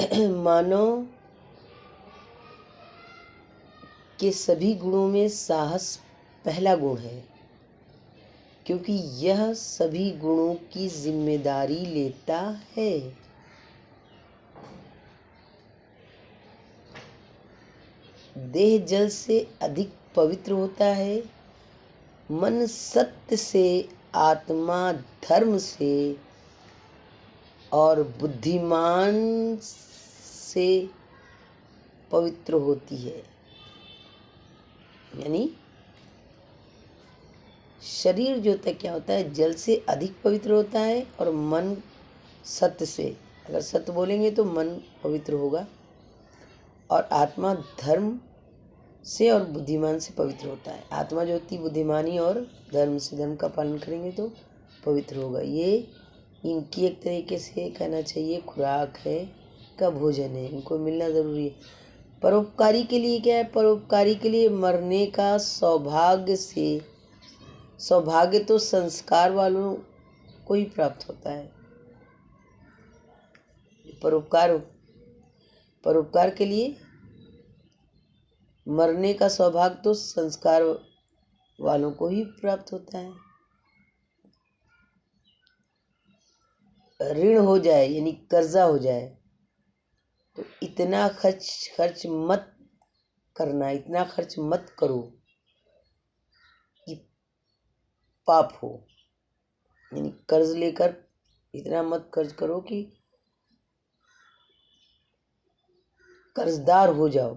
मानव के सभी गुणों में साहस पहला गुण है, क्योंकि यह सभी गुणों की जिम्मेदारी लेता है। देह जल से अधिक पवित्र होता है, मन सत्य से, आत्मा धर्म से और बुद्धिमान से पवित्र होती है। यानी शरीर जो होता है क्या होता है, जल से अधिक पवित्र होता है और मन सत्य से, अगर सत्य बोलेंगे तो मन पवित्र होगा, और आत्मा धर्म से और बुद्धिमान से पवित्र होता है। आत्मा जो होती है बुद्धिमानी और धर्म से, धर्म का पालन करेंगे तो पवित्र होगा। ये इनकी एक तरीके से कहना चाहिए खुराक है, का भोजन है, इनको मिलना ज़रूरी है। परोपकारी के लिए क्या है, परोपकारी के लिए मरने का सौभाग्य से, सौभाग्य तो संस्कार वालों को ही प्राप्त होता है। परोपकार के लिए मरने का सौभाग्य तो संस्कार वालों को ही प्राप्त होता है। ऋण हो जाए यानी कर्जा हो जाए तो इतना खर्च मत करना, इतना खर्च मत करो कि पाप हो। यानी कर्ज लेकर इतना मत खर्च करो कि कर्जदार हो जाओ।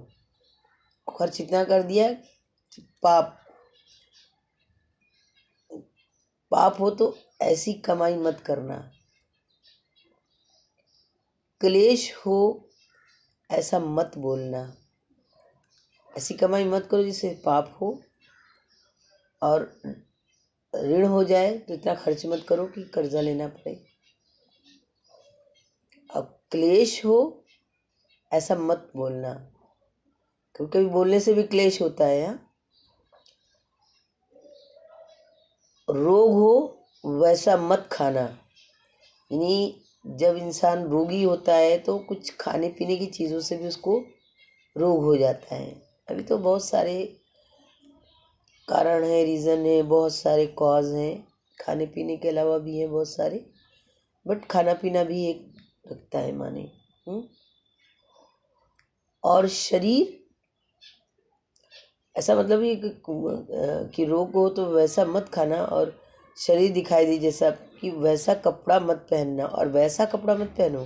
खर्च इतना कर दिया कि पाप हो, तो ऐसी कमाई मत करना। क्लेश हो ऐसा मत बोलना, ऐसी कमाई मत करो जिससे पाप हो, और ऋण हो जाए तो इतना खर्च मत करो कि कर्जा लेना पड़े। अब क्लेश हो ऐसा मत बोलना, क्योंकि कभी बोलने से भी क्लेश होता है। रोग हो वैसा मत खाना, यानी जब इंसान रोगी होता है तो कुछ खाने पीने की चीज़ों से भी उसको रोग हो जाता है। अभी तो बहुत सारे कारण है, रीज़न है, बहुत सारे कॉज हैं, खाने पीने के अलावा भी हैं बहुत सारे, बट खाना पीना भी एक रखता है माने। और शरीर ऐसा मतलब ये कि रोग हो तो वैसा मत खाना, और शरीर दिखाई दे जैसा कि वैसा कपड़ा मत पहनना, और वैसा कपड़ा मत पहनो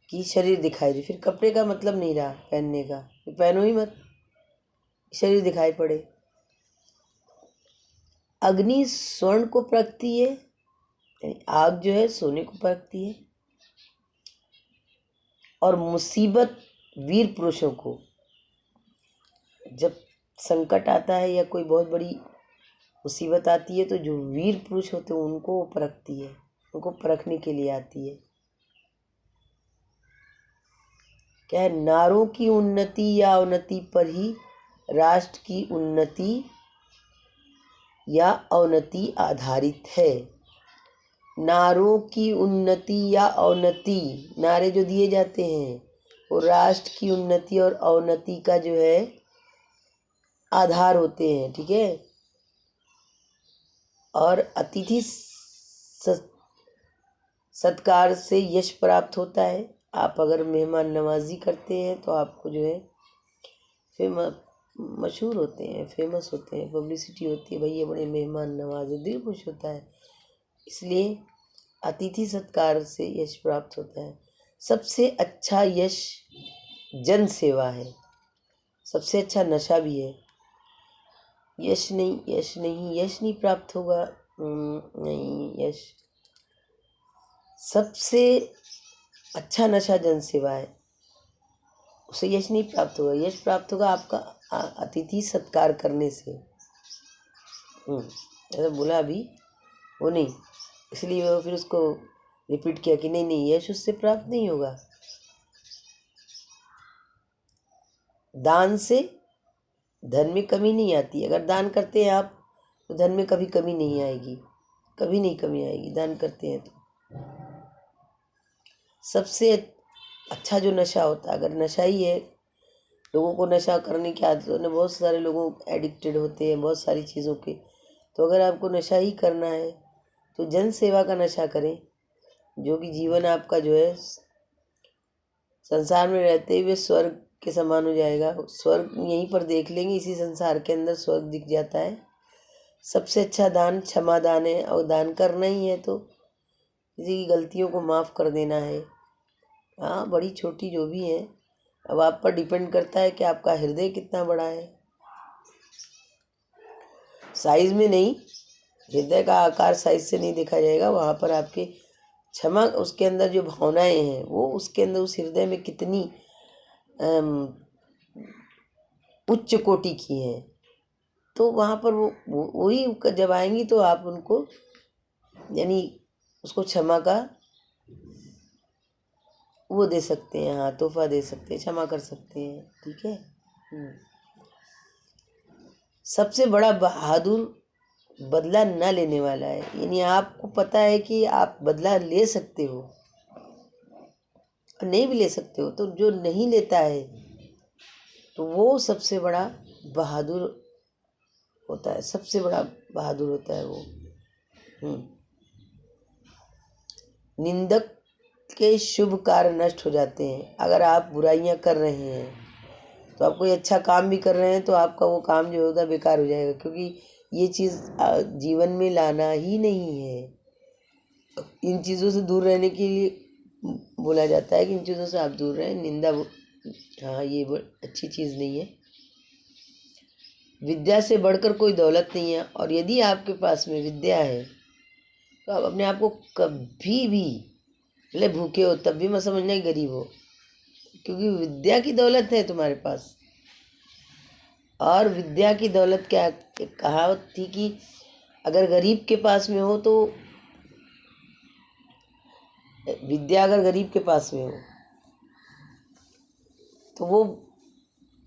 कि शरीर दिखाई दे। फिर कपड़े का मतलब नहीं रहा पहनने का, पहनो ही मत, शरीर दिखाई पड़े। अग्नि स्वर्ण को परखती है, आग जो है सोने को परखती है, और मुसीबत वीर पुरुषों को, जब संकट आता है या कोई बहुत बड़ी मुसीबत आती है तो जो वीर पुरुष होते हैं उनको वो परखती है, उनको परखने के लिए आती है। क्या है, नारों की उन्नति या अवनति पर ही राष्ट्र की उन्नति या अवनति आधारित है। नारों की उन्नति या अवनति, नारे जो दिए जाते हैं वो राष्ट्र की उन्नति और अवनति का जो है आधार होते हैं, ठीक है। और अतिथि सत्कार से यश प्राप्त होता है। आप अगर मेहमान नवाजी करते हैं तो आपको जो है मशहूर होते हैं, फेमस होते हैं, पब्लिसिटी होती है, भाई ये बड़े मेहमान नवाज है, दिल खुश होता है। इसलिए अतिथि सत्कार से यश प्राप्त होता है। सबसे अच्छा यश जन सेवा है, सबसे अच्छा नशा भी है। यश नहीं प्राप्त होगा, नहीं, यश सबसे अच्छा नशा जन सेवा है, उसे यश नहीं प्राप्त होगा। यश प्राप्त होगा आपका अतिथि सत्कार करने से। ऐसा बोला अभी वो नहीं, इसलिए वो फिर उसको रिपीट किया कि नहीं यश उससे प्राप्त नहीं होगा। दान से धन में कमी नहीं आती। अगर दान करते हैं आप तो धन में कभी कमी नहीं आएगी, कभी नहीं कमी आएगी, दान करते हैं तो। सबसे अच्छा जो नशा होता है, अगर नशा ही है, लोगों को नशा करने की आदत है, बहुत सारे लोगों एडिक्टेड होते हैं बहुत सारी चीज़ों के। तो अगर आपको नशा ही करना है तो जन सेवा का नशा करें, जो कि जीवन आपका जो है संसार में रहते हुए स्वर्ग के समान हो जाएगा। स्वर्ग यहीं पर देख लेंगे, इसी संसार के अंदर स्वर्ग दिख जाता है। सबसे अच्छा दान क्षमा दान है, और दान करना ही है तो किसी की गलतियों को माफ़ कर देना है। हाँ, बड़ी छोटी जो भी है, अब आप पर डिपेंड करता है कि आपका हृदय कितना बड़ा है। साइज में नहीं, हृदय का आकार साइज से नहीं देखा जाएगा, वहाँ पर आपके क्षमा उसके अंदर जो भावनाएं हैं वो उसके अंदर उस हृदय में कितनी उच्च कोटि की हैं, तो वहाँ पर वही जब आएंगी तो आप उनको यानी उसको क्षमा का वो दे सकते हैं, हाँ तोहफा दे सकते हैं, क्षमा कर सकते हैं। ठीक है। सबसे बड़ा बहादुर बदला न लेने वाला है, यानी आपको पता है कि आप बदला ले सकते हो और नहीं भी ले सकते हो, तो जो नहीं लेता है तो वो सबसे बड़ा बहादुर होता है, सबसे बड़ा बहादुर होता है वो। निंदक के शुभ कार्य नष्ट हो जाते हैं। अगर आप बुराइयां कर रहे हैं तो आप कोई अच्छा काम भी कर रहे हैं तो आपका वो काम जो होता है बेकार हो जाएगा, क्योंकि ये चीज़ जीवन में लाना ही नहीं है। इन चीज़ों से दूर रहने के लिए बोला जाता है कि इन चीज़ों से आप दूर रहें। निंदा हाँ, ये अच्छी चीज़ नहीं है। विद्या से बढ़कर कोई दौलत नहीं है, और यदि आपके पास में विद्या है तो आप अपने आप को कभी भी भले भूखे हो तब भी मत समझना कि गरीब हो, क्योंकि विद्या की दौलत है तुम्हारे पास। और विद्या की दौलत क्या, कहावत थी कि अगर गरीब के पास में हो तो विद्या अगर गरीब के पास में हो तो वो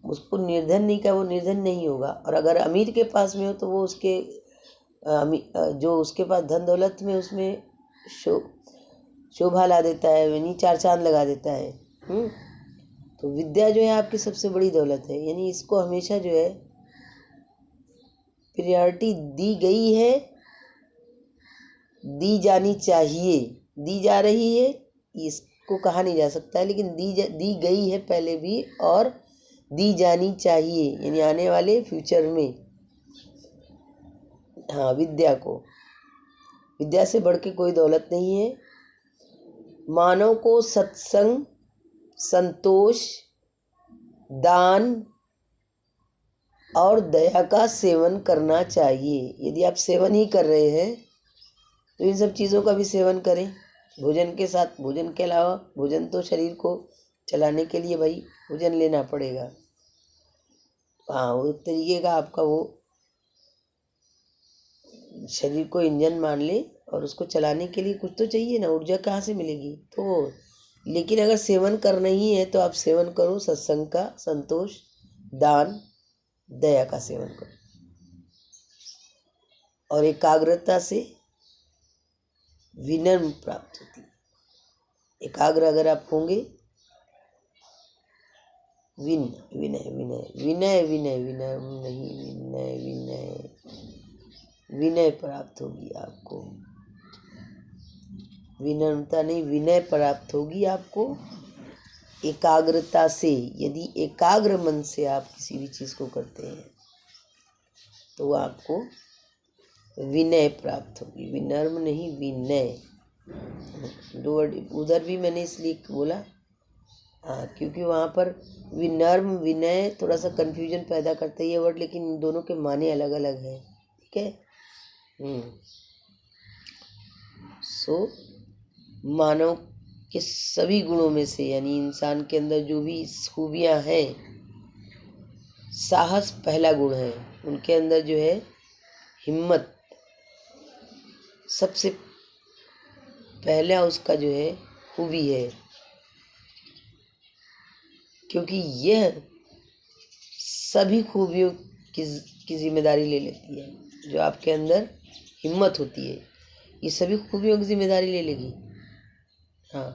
उसको निर्धन नहीं का, वो निर्धन नहीं होगा। और अगर अमीर के पास में हो तो वो उसके जो उसके पास धन दौलत में उसमें शोभा ला देता है, यानी चार चांद लगा देता है। तो विद्या जो है आपकी सबसे बड़ी दौलत है, यानी इसको हमेशा जो है प्रायोरिटी दी गई है, दी जानी चाहिए। दी जा रही है इसको कहा नहीं जा सकता है, लेकिन दी गई है पहले भी, और दी जानी चाहिए, यानी आने वाले फ्यूचर में। हाँ, विद्या को, विद्या से बढ़ के कोई दौलत नहीं है। मानव को सत्संग, संतोष, दान और दया का सेवन करना चाहिए। यदि आप सेवन ही कर रहे हैं तो इन सब चीज़ों का भी सेवन करें भोजन के साथ। भोजन के अलावा, भोजन तो शरीर को चलाने के लिए भाई भोजन लेना पड़ेगा। हाँ, वो तरीके का आपका वो शरीर को इंजन मान ले, और उसको चलाने के लिए कुछ तो चाहिए ना, ऊर्जा कहाँ से मिलेगी। तो लेकिन अगर सेवन करना ही है तो आप सेवन करो सत्संग का, संतोष, दान, दया का सेवन करो, और एकाग्रता से विनम्र प्राप्त होती है। एकाग्र अगर आप होंगे, विनय विनय विनय विनय विनय नहीं, विनय विनय विनय प्राप्त होगी आपको। विनम्रता नहीं, विनय प्राप्त होगी आपको एकाग्रता से। यदि एकाग्र मन से आप किसी भी चीज़ को करते हैं तो आपको विनय प्राप्त होगी। विनम्र नहीं, विनय। दो वर्ड उधर भी मैंने इसलिए बोला, हाँ, क्योंकि वहाँ पर विनम्र विनय थोड़ा सा कन्फ्यूजन पैदा करता है ये वर्ड, लेकिन दोनों के माने अलग अलग हैं। ठीक है। सो मानव के सभी गुणों में से, यानी इंसान के अंदर जो भी खूबियाँ हैं, साहस पहला गुण है उनके अंदर, जो है हिम्मत सबसे पहला उसका जो है खूबी है, क्योंकि यह सभी खूबियों की जिम्मेदारी ले लेती है। जो आपके अंदर हिम्मत होती है ये सभी खूबियों की जिम्मेदारी ले लेगी। हाँ,